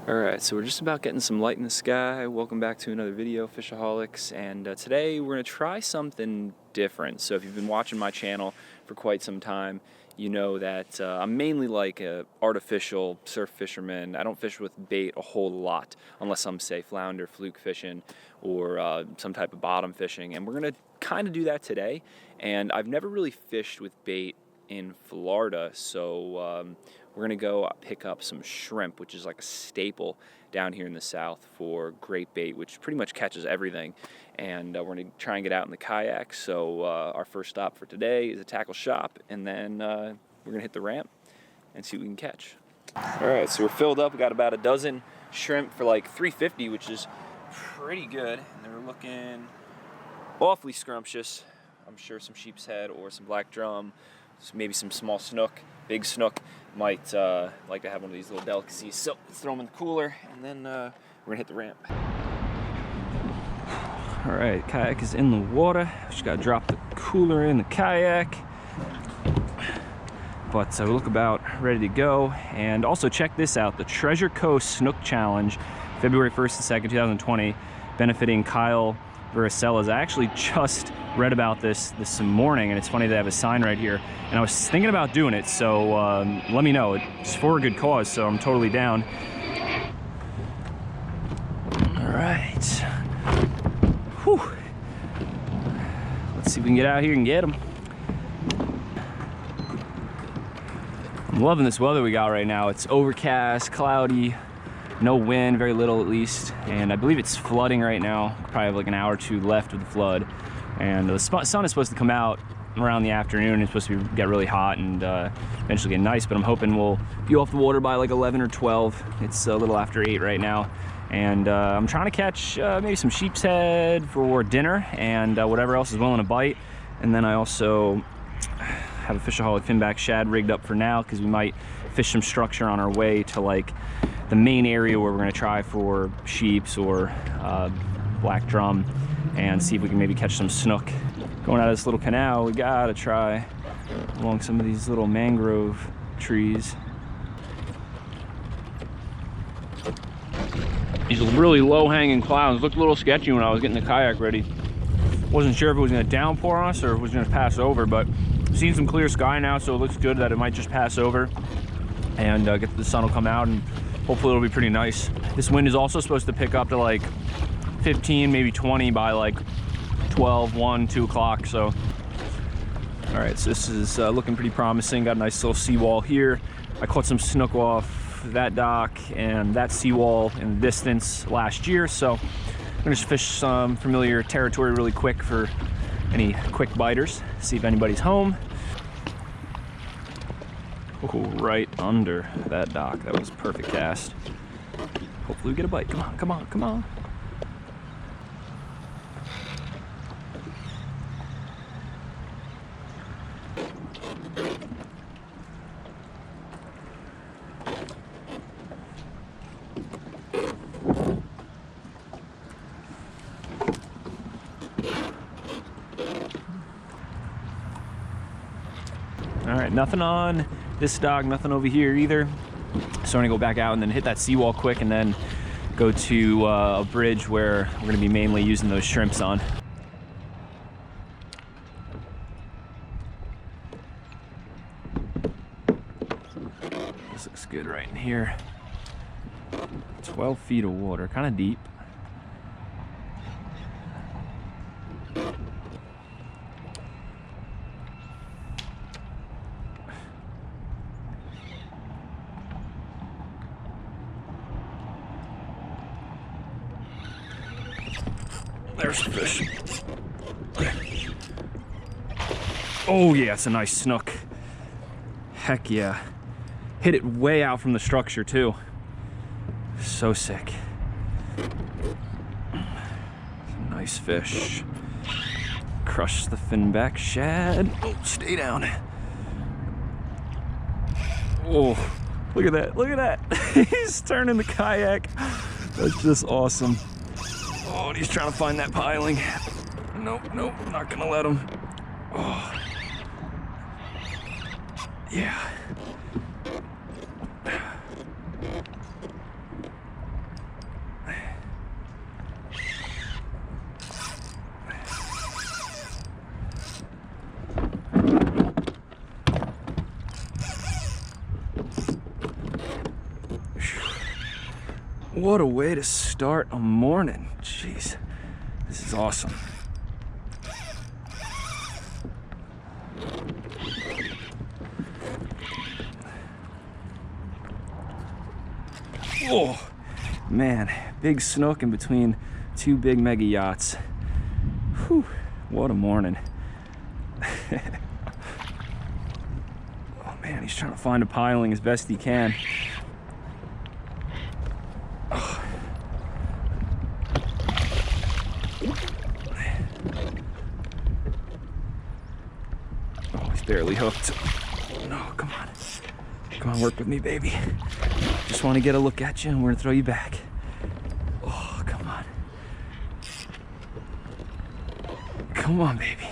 Alright, so we're just about getting some light in the sky. Welcome back to another video, FishAholics, and today we're going to try something different. So if you've been watching my channel for quite some time, you know that I'm mainly like a artificial surf fisherman. I don't fish with bait a whole lot, unless I'm, say, flounder, fluke fishing, or some type of bottom fishing, and we're going to kind of do that today. And I've never really fished with bait in Florida, so we're gonna go pick up some shrimp, which is like a staple down here in the South for great bait, which pretty much catches everything. And we're gonna try and get out in the kayak. So our first stop for today is a tackle shop, and then we're gonna hit the ramp and see what we can catch. All right, so we're filled up. We got about a dozen shrimp for like $3.50, which is pretty good. And they're looking awfully scrumptious. I'm sure some sheep's head or some black drum, maybe some small snook, big snook. Might like to have one of these little delicacies. So let's throw them in the cooler, and then we're gonna hit the ramp. All right, kayak is in the water. Just gotta drop the cooler in the kayak. But we look about ready to go. And also check this out, the Treasure Coast Snook Challenge, February 1st and 2nd, 2020, benefiting Kyle Vericella's. I actually just read about this morning, and it's funny they have a sign right here, and I was thinking about doing it, so let me know. It's for a good cause, so I'm totally down. All right. Whew. Let's see if we can get out here and get them. I'm loving this weather we got right now. It's overcast, cloudy, no wind, very little at least, and I believe it's flooding right now. Probably have like an hour or two left of the flood. And the sun is supposed to come out around the afternoon. It's supposed to get really hot and eventually get nice, but I'm hoping we'll be off the water by like 11 or 12. It's a little after 8 right now. And I'm trying to catch maybe some sheep's head for dinner and whatever else is willing to bite. And then I also have a FishAholic finback shad rigged up for now, because we might fish some structure on our way to like the main area where we're gonna try for sheeps or black drum, and see if we can maybe catch some snook. Going out of this little canal, we gotta try along some of these little mangrove trees. These really low-hanging clouds looked a little sketchy when I was getting the kayak ready. Wasn't sure if it was gonna downpour on us or if it was gonna pass over, but I've seen some clear sky now, so it looks good that it might just pass over, and the sun will come out, and hopefully it'll be pretty nice. This wind is also supposed to pick up to like 15, maybe 20 by like 12, 1, 2 o'clock. So, all right, so this is looking pretty promising. Got a nice little seawall here. I caught some snook off that dock and that seawall in the distance last year. So I'm gonna just fish some familiar territory really quick for any quick biters. See if anybody's home. Oh, right under that dock. That was a perfect cast. Hopefully we get a bite. Come on, come on, come on. All right, nothing on this dock, nothing over here either. So I'm gonna go back out and then hit that seawall quick, and then go to a bridge where we're gonna be mainly using those shrimps on. This looks good right in here. 12 feet of water, kind of deep. There's some fish. Oh yeah, it's a nice snook. Heck yeah. Hit it way out from the structure too. So sick. Nice fish. Crush the finback shad. Oh, stay down. Oh, look at that, look at that. He's turning the kayak. That's just awesome. Oh, and he's trying to find that piling. Nope, nope, not gonna let him. Oh. Yeah. What a way to start a morning. Jeez, this is awesome. Oh, man, big snook in between two big mega yachts. Whew, what a morning. Oh man, he's trying to find a piling as best he can. Oh, he's barely hooked. No, come on. Come on, work with me, baby. Just want to get a look at you and we're gonna throw you back. Oh, come on. Come on, baby.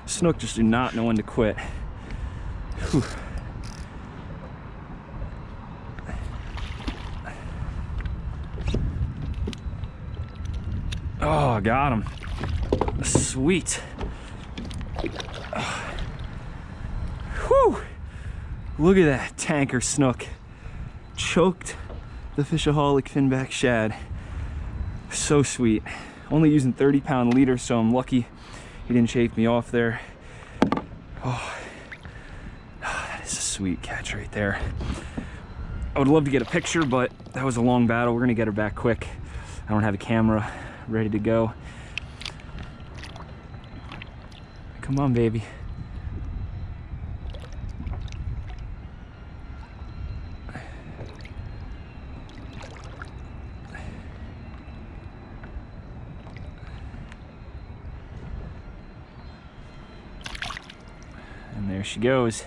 Snook just do not know when to quit. Whew. Oh, I got him. Sweet. Oh. Whew. Look at that tanker snook. Choked the FishAholic finback shad. So sweet. Only using 30-pound leader, so I'm lucky he didn't chafe me off there. Oh, that is a sweet catch right there. I would love to get a picture, but that was a long battle. We're gonna get her back quick. I don't have a camera ready to go. Come on, baby. And there she goes.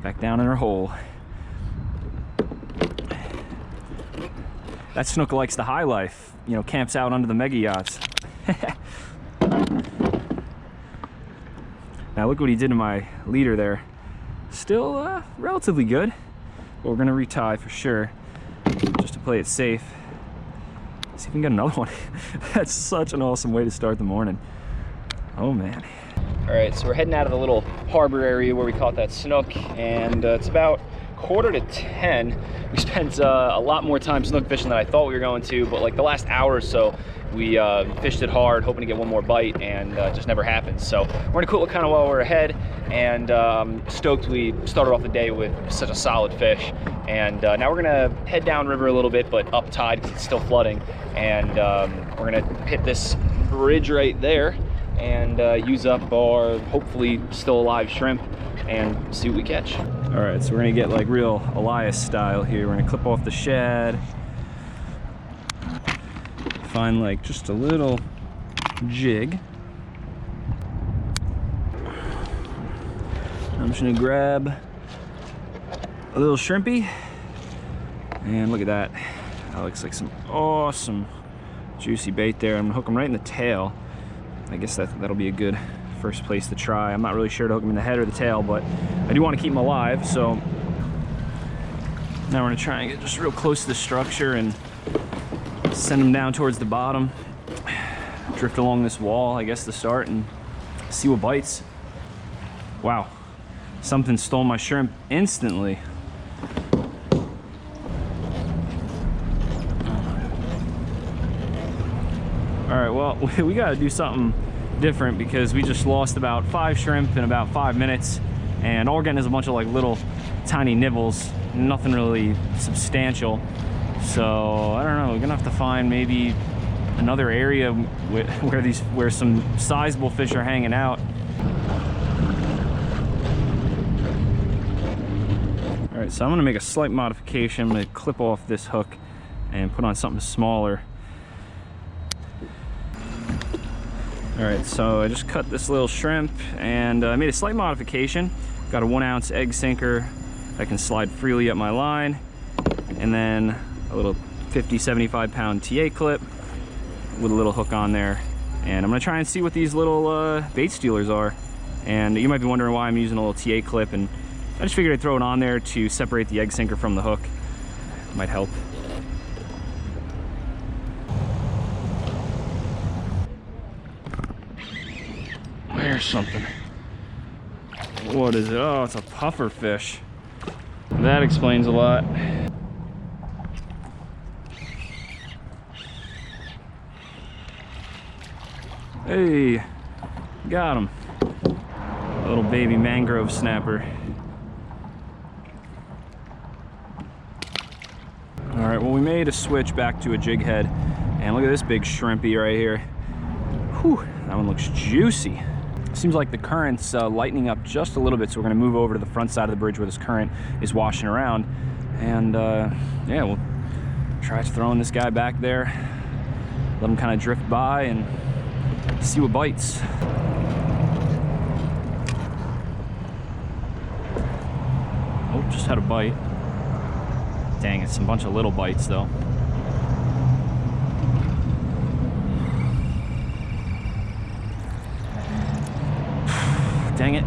Back down in her hole. That snook likes the high life, you know, camps out under the mega yachts. Now look what he did to my leader there. Still relatively good, but we're gonna retie for sure, just to play it safe. See if we can get another one. That's such an awesome way to start the morning. Oh man. All right, so we're heading out of the little harbor area where we caught that snook, and it's about 9:45. We spent a lot more time snook fishing than I thought we were going to, but like the last hour or so, we fished it hard, hoping to get one more bite, and just never happened. So we're gonna quit kind of while we're ahead, and stoked we started off the day with such a solid fish. And now we're gonna head downriver a little bit, but up tide because it's still flooding, and we're gonna hit this bridge right there and use up our hopefully still alive shrimp and see what we catch. All right, so we're gonna get like real Elias style here. We're gonna clip off the shad, find like just a little jig. I'm just gonna grab a little shrimpy, and look at that. That looks like some awesome juicy bait there. I'm gonna hook them right in the tail. I guess that'll be a good first place to try. I'm not really sure to hook them in the head or the tail, but I do want to keep them alive. So now we're gonna try and get just real close to the structure and send them down towards the bottom. Drift along this wall, I guess, to start and see what bites. Wow, something stole my shrimp instantly. All right, well, we gotta do something different because we just lost about 5 shrimp in about 5 minutes, and all we're getting is a bunch of like little tiny nibbles, nothing really substantial. So I don't know, we're gonna have to find maybe another area where some sizable fish are hanging out. All right, so I'm gonna make a slight modification. I'm gonna clip off this hook and put on something smaller. All right, so I just cut this little shrimp and I made a slight modification. Got a 1 ounce egg sinker that can slide freely up my line, and then a little 50-75 pound TA clip with a little hook on there. And I'm gonna try and see what these little bait stealers are. And you might be wondering why I'm using a little TA clip and I just figured I'd throw it on there to separate the egg sinker from the hook. Might help. There's something. What is it? Oh, it's a puffer fish. That explains a lot. Hey, got him. A little baby mangrove snapper. All right, well, we made a switch back to a jig head, and look at this big shrimpy right here. Whew, that one looks juicy. Seems like the current's lightening up just a little bit, so we're gonna move over to the front side of the bridge where this current is washing around. And yeah, we'll try throwing this guy back there, let him kind of drift by and see what bites. Oh, just had a bite. Dang, it's a bunch of little bites though. Dang it.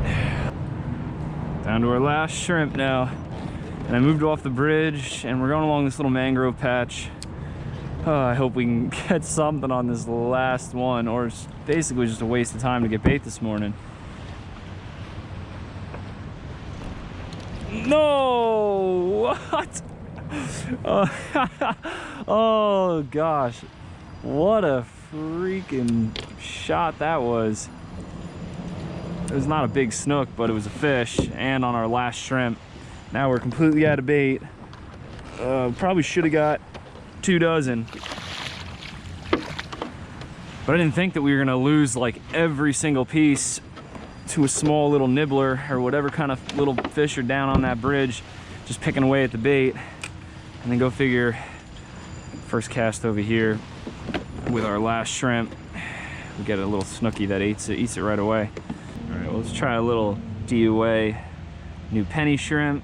Down to our last shrimp now. And I moved off the bridge and we're going along this little mangrove patch. I hope we can get something on this last one, or it's basically just a waste of time to get bait this morning. No! What? Oh gosh. What a freaking shot that was. It was not a big snook, but it was a fish, and on our last shrimp. Now we're completely out of bait. Probably should have got 2 dozen. But I didn't think that we were gonna lose like every single piece to a small little nibbler or whatever kind of little fish are down on that bridge, just picking away at the bait. And then go figure, first cast over here with our last shrimp, we get a little snooky that eats it right away. All right, well, let's try a little DOA new penny shrimp,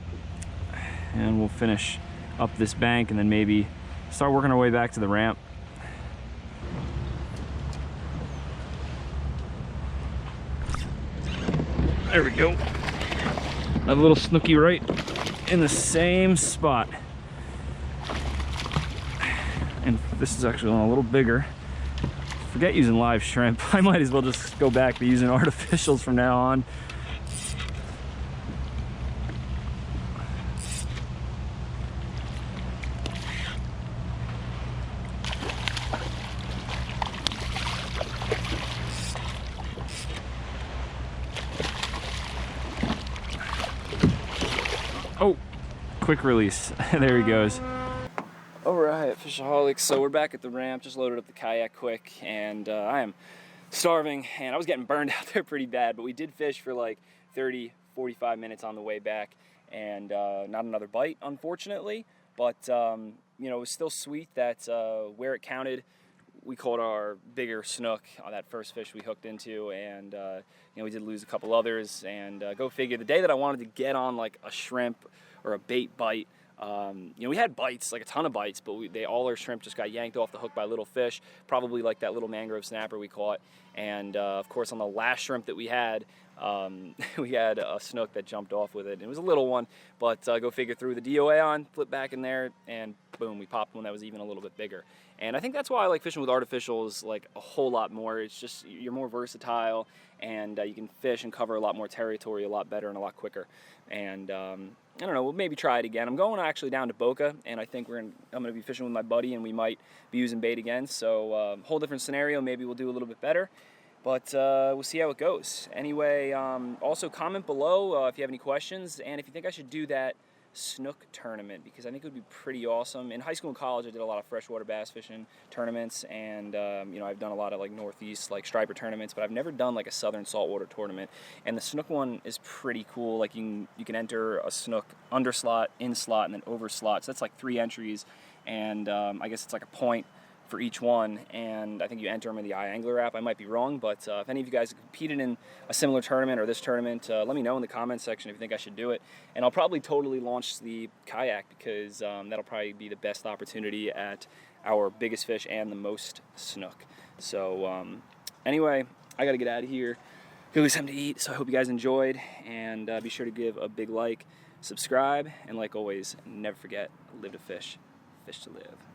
and we'll finish up this bank and then maybe start working our way back to the ramp. There we go. Another little snooky right in the same spot. And this is actually a little bigger. Forget using live shrimp. I might as well just go back to using artificials from now on. Oh, quick release. There he goes. All right, FishAholic. So we're back at the ramp, just loaded up the kayak quick, and I am starving, and I was getting burned out there pretty bad, but we did fish for like 30, 45 minutes on the way back, and not another bite, unfortunately, but you know, it was still sweet that where it counted, we caught our bigger snook on that first fish we hooked into, and you know, we did lose a couple others, and go figure, the day that I wanted to get on like a shrimp or a bait bite, you know, we had bites, like a ton of bites, but all our shrimp just got yanked off the hook by little fish, probably like that little mangrove snapper we caught. And of course, on the last shrimp that we had a snook that jumped off with it. It was a little one, but go figure, threw the DOA on, flip back in there, and boom, we popped one that was even a little bit bigger. And I think that's why I like fishing with artificials like a whole lot more. It's just, you're more versatile, and you can fish and cover a lot more territory a lot better and a lot quicker. And I don't know, we'll maybe try it again. I'm going actually down to Boca, and I think I'm going to be fishing with my buddy, and we might be using bait again. So whole different scenario. Maybe we'll do a little bit better, but we'll see how it goes. Anyway, also comment below if you have any questions, and if you think I should do that Snook tournament, because I think it would be pretty awesome. In high school and college, I did a lot of freshwater bass fishing tournaments, and you know, I've done a lot of like northeast like striper tournaments, but I've never done like a southern saltwater tournament. And the Snook one is pretty cool. Like you can enter a Snook under slot, in slot, and then over slot. So that's like 3 entries, and I guess it's like a point for each one, and I think you enter them in the iAngler app. I might be wrong, but if any of you guys have competed in a similar tournament or this tournament, let me know in the comments section if you think I should do it. And I'll probably totally launch the kayak, because that'll probably be the best opportunity at our biggest fish and the most snook. So anyway, I gotta get out of here. go get something to eat. So I hope you guys enjoyed, and be sure to give a big like, subscribe, and like always, never forget, live to fish, fish to live.